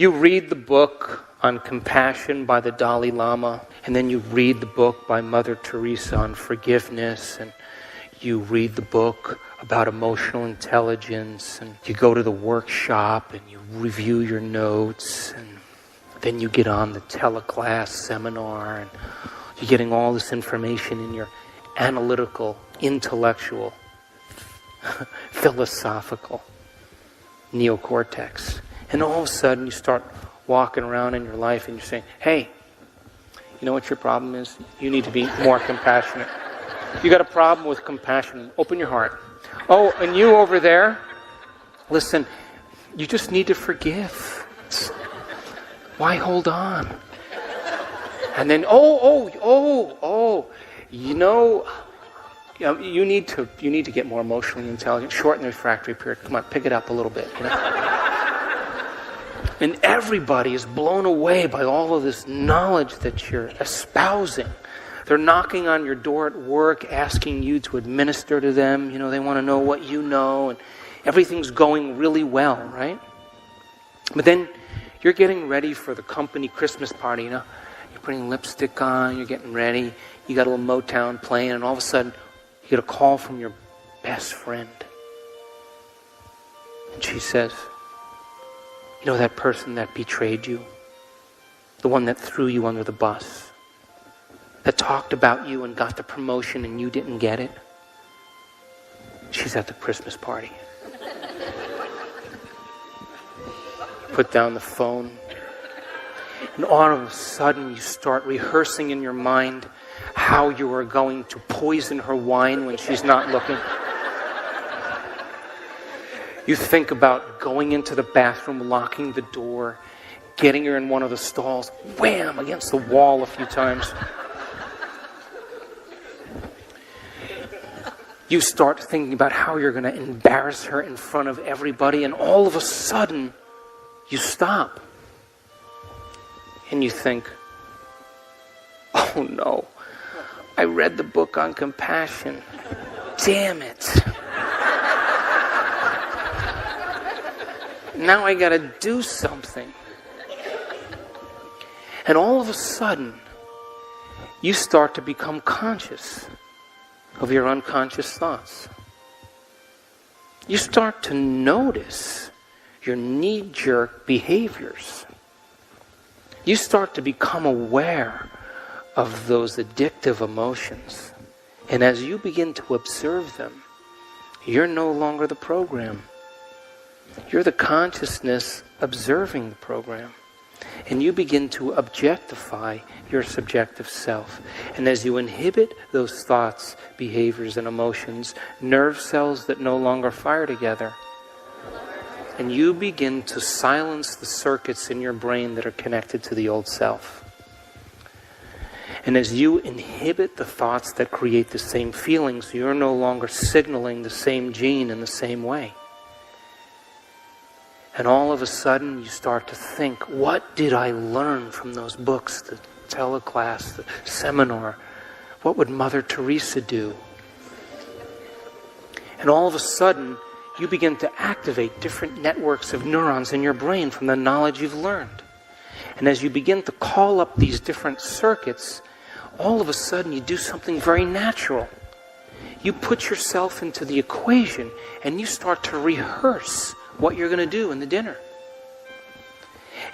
You read the book on compassion by the Dalai Lama, and then you read the book by Mother Teresa on forgiveness, and you read the book about emotional intelligence, and you go to the workshop and you review your notes, and then you get on the teleclass seminar, and you're getting all this information in your analytical, intellectual, philosophical neocortex. And all of a sudden you start walking around in your life and you're saying, hey, you know what your problem is? You need to be more compassionate. You got a problem with compassion. Open your heart. Oh, and you over there, listen, you just need to forgive. Why hold on? And then, you need to get more emotionally intelligent. Shorten the refractory period. Come on, pick it up a little bit. You know? And everybody is blown away by all of this knowledge that you're espousing. They're knocking on your door at work, asking you to administer to them. You know, they want to know what you know, and everything's going really well, right? But then you're getting ready for the company Christmas party, you know. You're putting lipstick on, you're getting ready, you got a little Motown playing, and all of a sudden you get a call from your best friend. And she says, you know that person that betrayed you? The one that threw you under the bus? That talked about you and got the promotion and you didn't get it? She's at the Christmas party. Put down the phone. And all of a sudden you start rehearsing in your mind how you are going to poison her wine when she's not looking. You think about going into the bathroom, locking the door, getting her in one of the stalls, wham, against the wall a few times. You start thinking about how you're going to embarrass her in front of everybody, and all of a sudden, you stop. And you think, oh no, I read the book on compassion. Damn it. Now I got to do something. And all of a sudden, you start to become conscious of your unconscious thoughts. You start to notice your knee-jerk behaviors. You start to become aware of those addictive emotions. And as you begin to observe them, you're no longer the program. You're the consciousness observing the program. And you begin to objectify your subjective self. And as you inhibit those thoughts, behaviors, and emotions, nerve cells that no longer fire together, and you begin to silence the circuits in your brain that are connected to the old self. And as you inhibit the thoughts that create the same feelings, you're no longer signaling the same gene in the same way. And all of a sudden you start to think, what did I learn from those books, the teleclass, the seminar? What would Mother Teresa do? And all of a sudden you begin to activate different networks of neurons in your brain from the knowledge you've learned. And as you begin to call up these different circuits, all of a sudden you do something very natural. You put yourself into the equation and you start to rehearse what you're going to do in the dinner.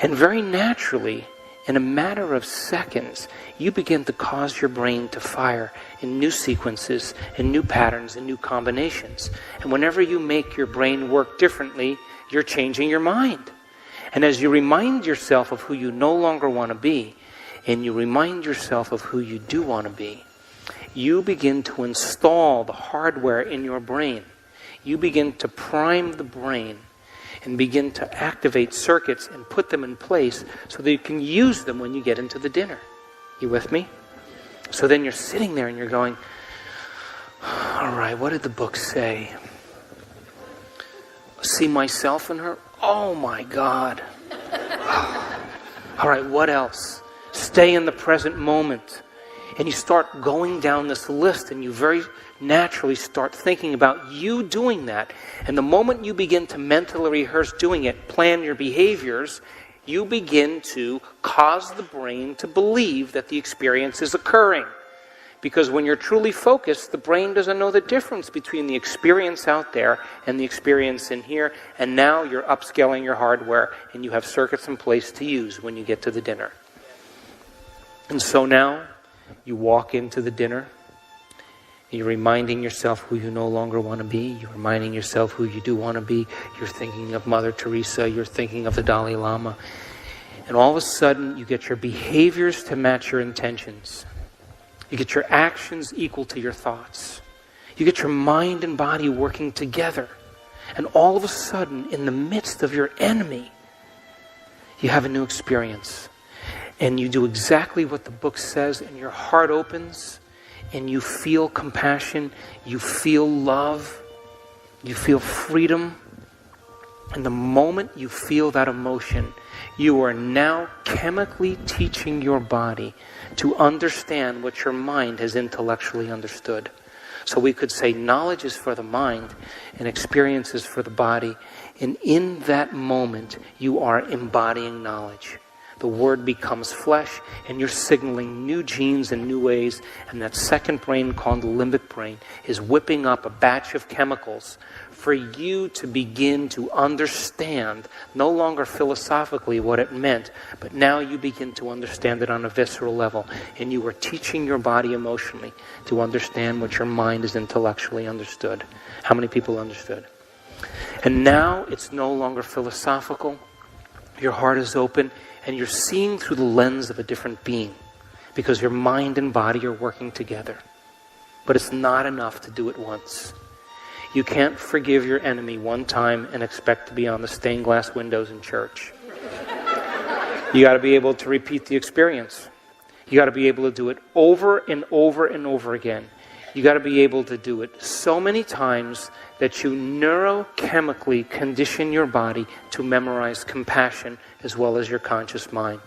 And very naturally, in a matter of seconds, you begin to cause your brain to fire in new sequences, in new patterns, and new combinations. And whenever you make your brain work differently, you're changing your mind. And as you remind yourself of who you no longer want to be, and you remind yourself of who you do want to be, you begin to install the hardware in your brain. You begin to prime the brain and begin to activate circuits and put them in place so that you can use them when you get into the dinner. You with me? So then you're sitting there and you're going, all right, what did the book say? See myself in her? Oh my God. All right, what else? Stay in the present moment. And you start going down this list and you very naturally start thinking about you doing that. And the moment you begin to mentally rehearse doing it, plan your behaviors, you begin to cause the brain to believe that the experience is occurring. Because when you're truly focused, the brain doesn't know the difference between the experience out there and the experience in here, and now you're upscaling your hardware and you have circuits in place to use when you get to the dinner. And so now, you walk into the dinner, you're reminding yourself who you no longer want to be, you're reminding yourself who you do want to be, you're thinking of Mother Teresa, you're thinking of the Dalai Lama, and all of a sudden you get your behaviors to match your intentions. You get your actions equal to your thoughts. You get your mind and body working together. And all of a sudden, in the midst of your enemy, you have a new experience. And you do exactly what the book says, and your heart opens, and you feel compassion, you feel love, you feel freedom. And the moment you feel that emotion, you are now chemically teaching your body to understand what your mind has intellectually understood. So we could say knowledge is for the mind and experience is for the body. And in that moment, you are embodying knowledge. The word becomes flesh, and you're signaling new genes and new ways, and that second brain, called the limbic brain, is whipping up a batch of chemicals for you to begin to understand, no longer philosophically what it meant, but now you begin to understand it on a visceral level, and you are teaching your body emotionally to understand what your mind has intellectually understood. How many people understood? And now it's no longer philosophical. Your heart is open, and you're seeing through the lens of a different being, because your mind and body are working together. But it's not enough to do it once. You can't forgive your enemy one time and expect to be on the stained glass windows in church. You got to be able to repeat the experience. You got to be able to do it over and over and over again. You got to be able to do it so many times that you neurochemically condition your body to memorize compassion as well as your conscious mind.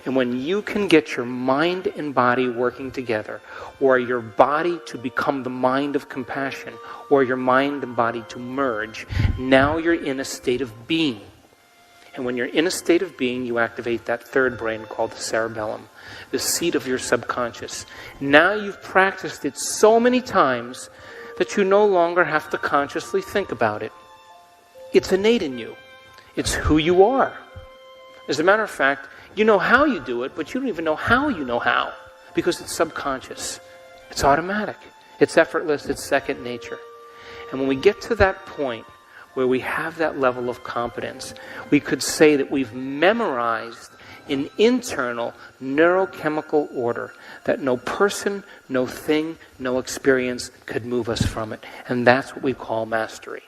And when you can get your mind and body working together, or your body to become the mind of compassion, or your mind and body to merge, now you're in a state of being. And when you're in a state of being, you activate that third brain called the cerebellum, the seat of your subconscious. Now you've practiced it so many times that you no longer have to consciously think about it. It's innate in you. It's who you are. As a matter of fact, you know how you do it, but you don't even know how, because it's subconscious. It's automatic. It's effortless. It's second nature. And when we get to that point where we have that level of competence, we could say that we've memorized an internal neurochemical order that no person, no thing, no experience could move us from it. And that's what we call mastery.